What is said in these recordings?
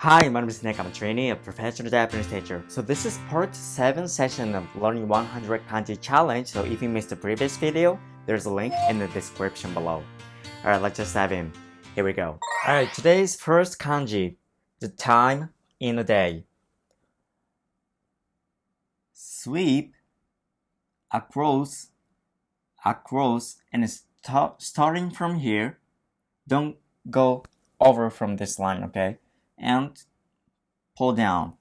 Hi, my name is Nick. I'm a trainee, a professional Japanese teacher. So this is part 7 session of Learning 100 Kanji Challenge. So if you missed the previous video, there's a link in the description below. Alright, let's just dive in. Here we go. Alright, today's first kanji, the time in a day. Sweep, across, and starting from here, don't go over from this line, okay? And pull down.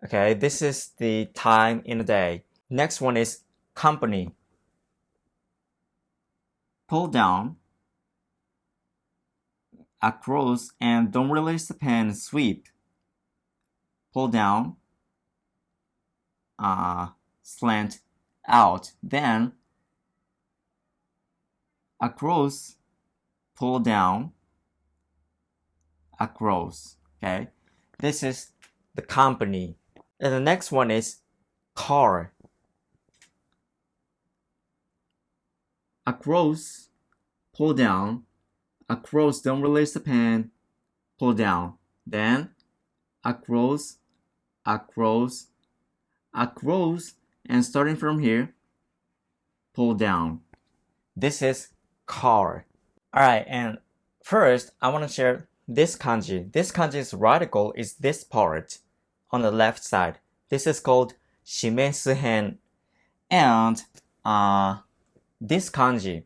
Okay, this is the time in a day. Next one is company. Pull down, across, and don't release the pen, sweep. Pull down, slant out. Then across, pull down, across. Okay, this is the company. And the next one is car. Across, pull down, across, don't release the pen, pull down. Then across, and starting from here, pull down. This is car. Alright, and first I want to share this kanji. This kanji's radical is this part on the left side. This is called shimesu hen. And this kanji,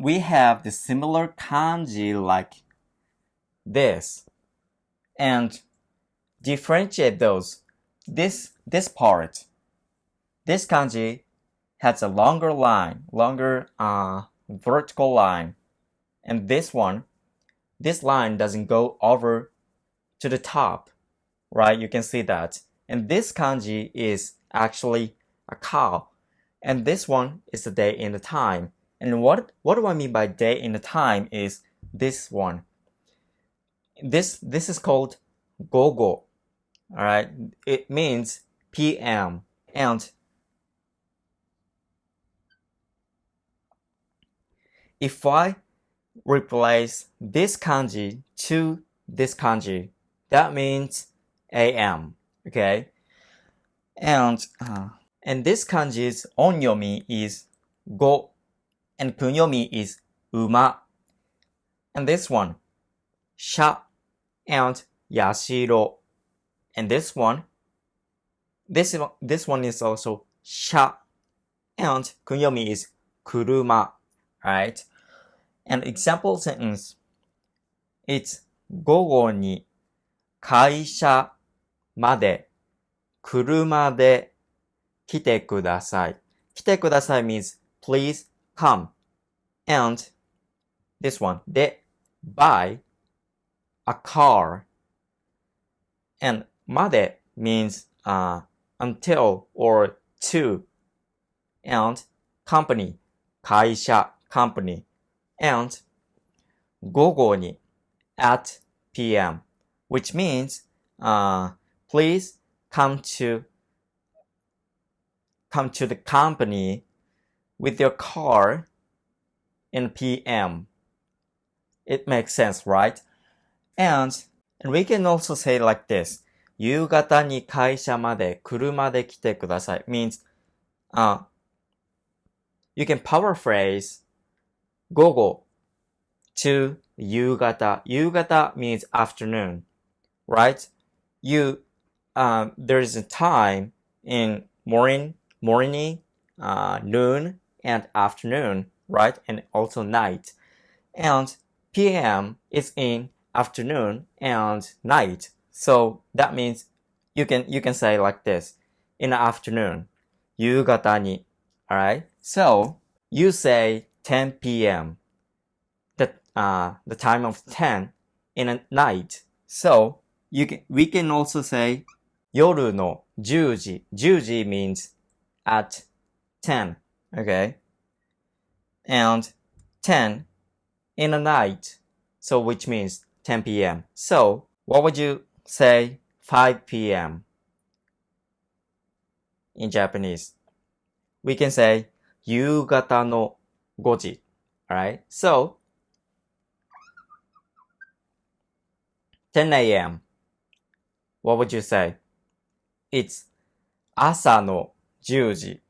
we have the similar kanji like this. And differentiate those. This part, this kanji has a longer line, vertical line. And this one, this line doesn't go over to the top, right? You can see that. And this kanji is actually a cow. And this one is the day in the time. And what do I mean by day in the time is this one. This is called gogo. Alright? It means PM. And if I replace this kanji to this kanji, that means AM. Okay? And this kanji's onyomi is go, and kunyomi is uma. And this one, sha and yashiro. And this one is also sha, and kunyomi is kuruma. Right? An example sentence, it's 午後に会社まで車で来てください。来てください means please come. And this one, で buy a car. And まで means until or to. And company, 会社 company. And 午後に at PM, which means please come to the company with your car in PM. It makes sense, right? And we can also say like this. 夕方に会社まで車で来てください means you can paraphrase 午後 to 夕方. 夕方 means afternoon, right? There is a time in morning, noon, and afternoon, right? And also night. And PM is in afternoon and night. So that means you can say like this. In the afternoon, 夕方に. Alright? So you say 10 PM. The time of 10 in a night. So we can also say 夜の10時. 10時 means at 10. Okay? And 10 in a night. So which means 10 PM. So what would you say 5 PM in Japanese? We can say 夕方の5時. Alright? So 10 a.m. What would you say? It's 朝の10時.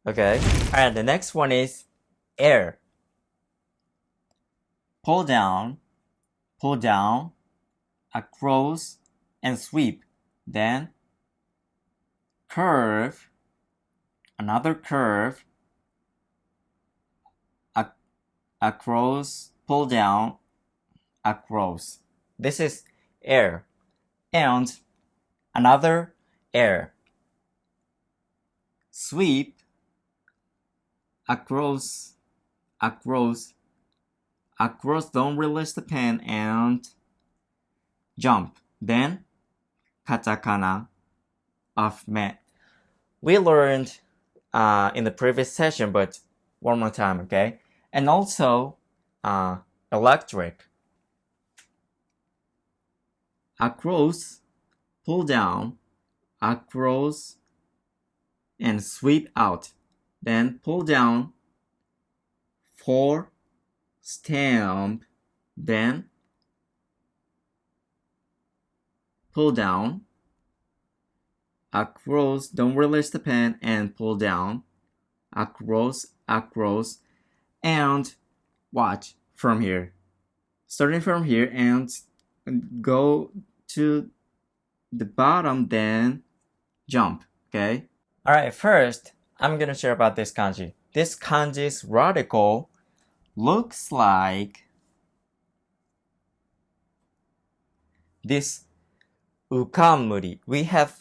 Okay? Alright, the next one is air. Pull down, across, and sweep. Then curve, another curve, across, pull down, across. This is air. And another air. Sweep, across, don't release the pen, and jump. Then katakana of me. We learned in the previous session, but one more time, okay? And also electric. Across, pull down, across, and sweep out. Then pull down, 4, stamp, then pull down, across, don't release the pen, and pull down, across, and watch from here. Starting from here and go to the bottom, then jump, okay? Alright, first, I'm gonna share about this kanji. This kanji's radical looks like this ukamuri. We have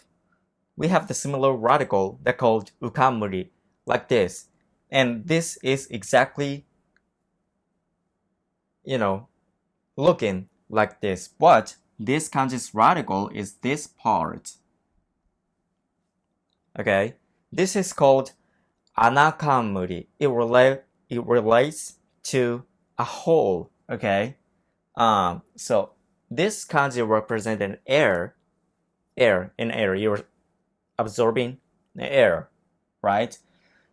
the similar radical that called ukamuri, like this. And this is exactly, looking like this. But this kanji's radical is this part. Okay? This is called anakamuri. It relates to a hole. Okay? So this kanji represents an air. You're absorbing the air, right?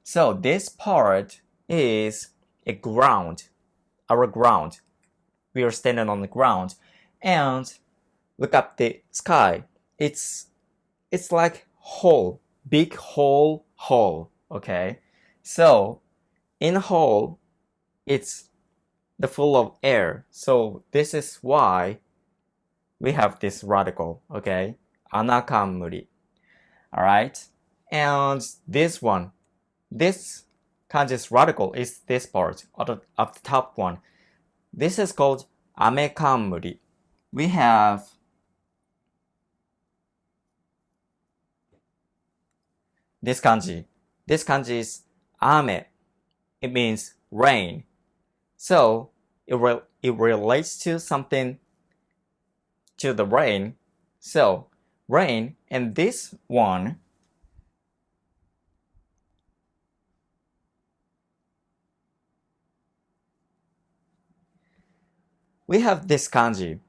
So this part is a ground, our ground. We are standing on the ground, and look up the sky. It's like hole, big hole. Okay, so in hole, it's the full of air. So this is why we have this radical. Okay, anakamuri. All right, and this one. This kanji's radical is this part of the top one. This is called amekamuri. We have this kanji. This kanji is ame. It means rain. So it relates to something, to the rain. So rain, and this one, we have this kanji.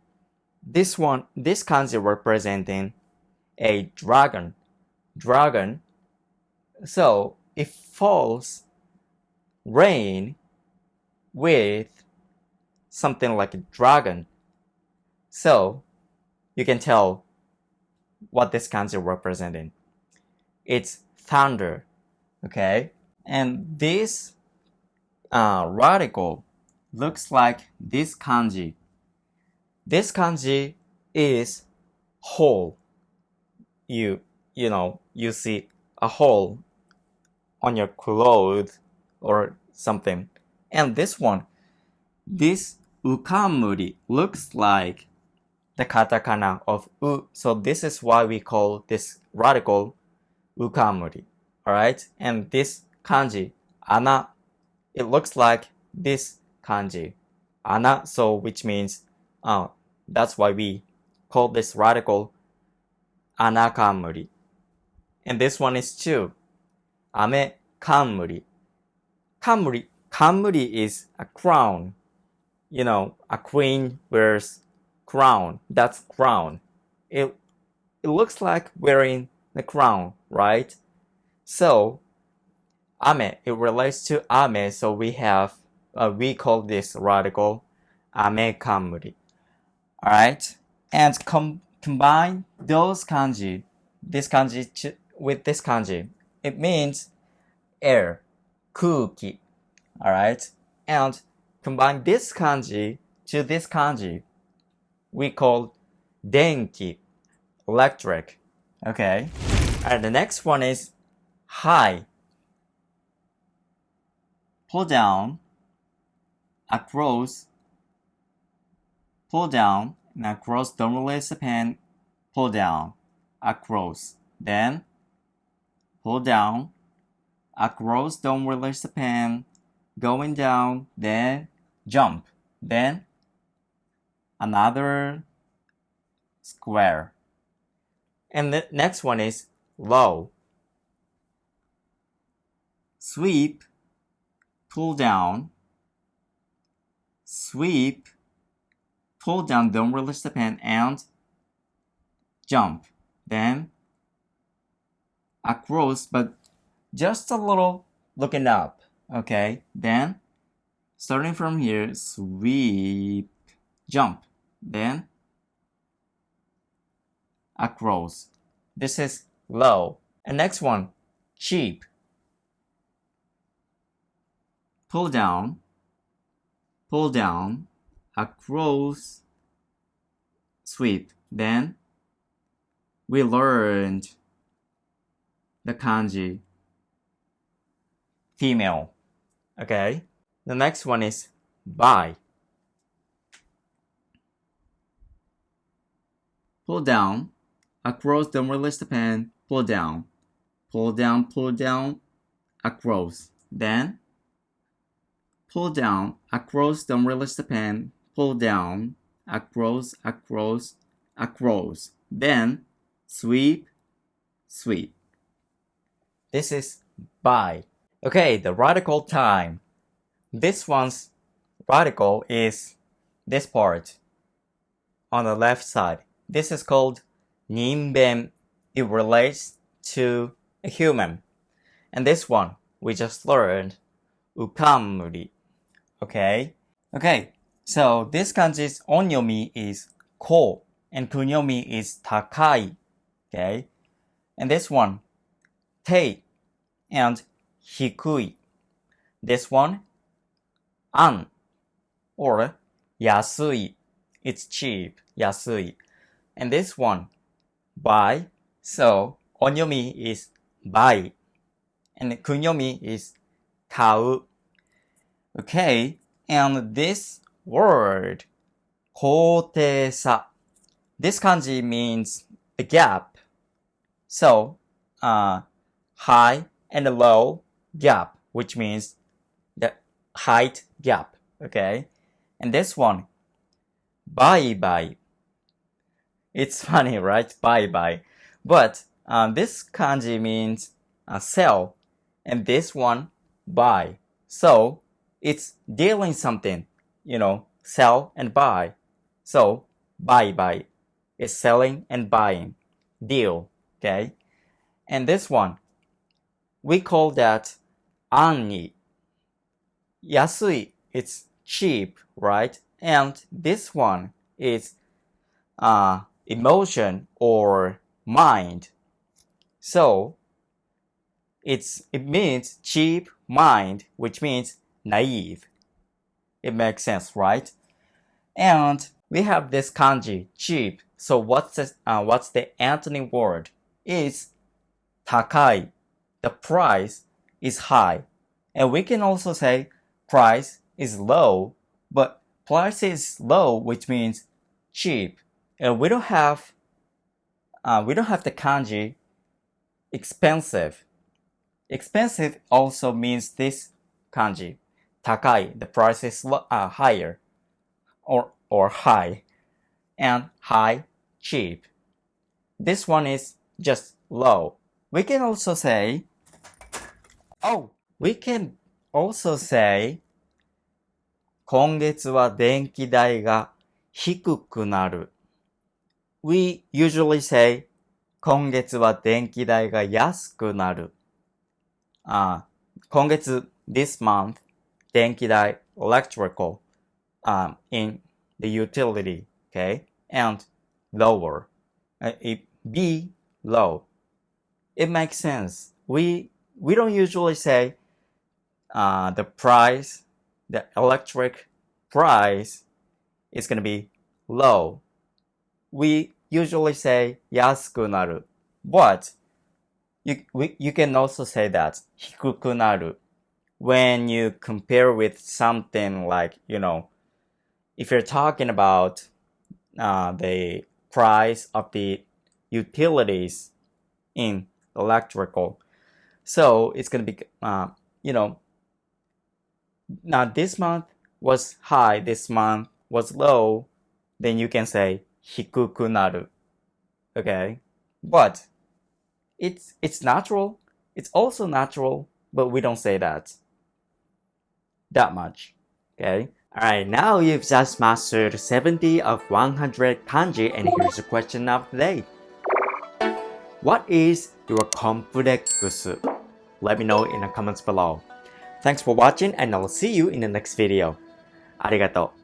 This kanji representing a dragon. So it falls rain with something like a dragon. So you can tell what this kanji representing. It's thunder. Okay? And this radical looks like this kanji. This kanji is hole. You see a hole on your clothes or something. And this one, this ukamuri, looks like the katakana of u. So this is why we call this radical ukamuri. Alright? And this kanji, ana, it looks like this kanji, ana, so which means that's why we call this radical anakamuri. And this one is too, ame kamuri. Kamuri is a crown. A queen wears crown. That's crown. It looks like wearing the crown, right? So ame, it relates to ame, so we call this radical ame kamuri. Alright? And combine those kanji, this kanji with this kanji. It means air, 空気. Alright? And combine this kanji to this kanji. We call 電気, electric. Okay? And the next one is high. Pull down, across, pull down, and across, don't release the pen, pull down, across. Then, pull down, across, don't release the pen, going down, then jump, then another square. And the next one is low. Sweep, pull down, sweep, pull down, don't release the pen, and jump. Then across, but just a little looking up. Okay, then starting from here, sweep, jump, then across. This is low. And next one, cheap. Pull down, across, sweep. Then we learned the kanji female. Okay, the next one is by. Pull down, across, don't release the pen, pull down, across. Then pull down, across, don't release the pen, pull down, across. Then sweep. This is by. Okay, the radical time. This one's radical is this part on the left side. This is called ninben. It relates to a human. And this one we just learned, ukamuri. Okay, so this kanji's onyomi is ko and kunyomi is takai. Okay, and this one tei and hikui. This one an or yasui. It's cheap, yasui. And this one bai. So onyomi is bai and kunyomi is kau. Okay, and this word 高低差. This kanji means the gap. So, high and low gap, which means the height gap. Okay, and this one, bye. It's funny, right? Bye. But this kanji means sell, and this one buy. So it's dealing something, sell and buy. So bye is selling and buying, deal. Okay, and this one we call that anni. Yasui, it's cheap, right? And this one is emotion or mind. So it means cheap mind, which means naive. It makes sense, right? And we have this kanji, cheap. So what's the antonym word? It's takai. The price is high. And we can also say price is low, but price is low, which means cheap. And we don't have the kanji expensive. Expensive also means this kanji, takai. The price is higher, or high, and high, cheap. This one is just low. We can also say,今月は電気代が低くなる. We usually say, 今月は電気代が安くなる. 今月, this month, 電気代, electrical, in the utility, okay? And lower. Be low. It makes sense. We don't usually say the price, the electric price is going to be low. We usually say 安くなる. But you can also say that 低くなる when you compare with something like, if you're talking about the price of the utilities in electrical. So it's going to be, now this month was high, this month was low, then you can say 低くなる. Okay? But it's natural. It's also natural, but we don't say that much. Okay? Alright, now you've just mastered 70 of 100 kanji, and here's the question of the day. What is your complex? Let me know in the comments below. Thanks for watching, and I'll see you in the next video. ありがとう。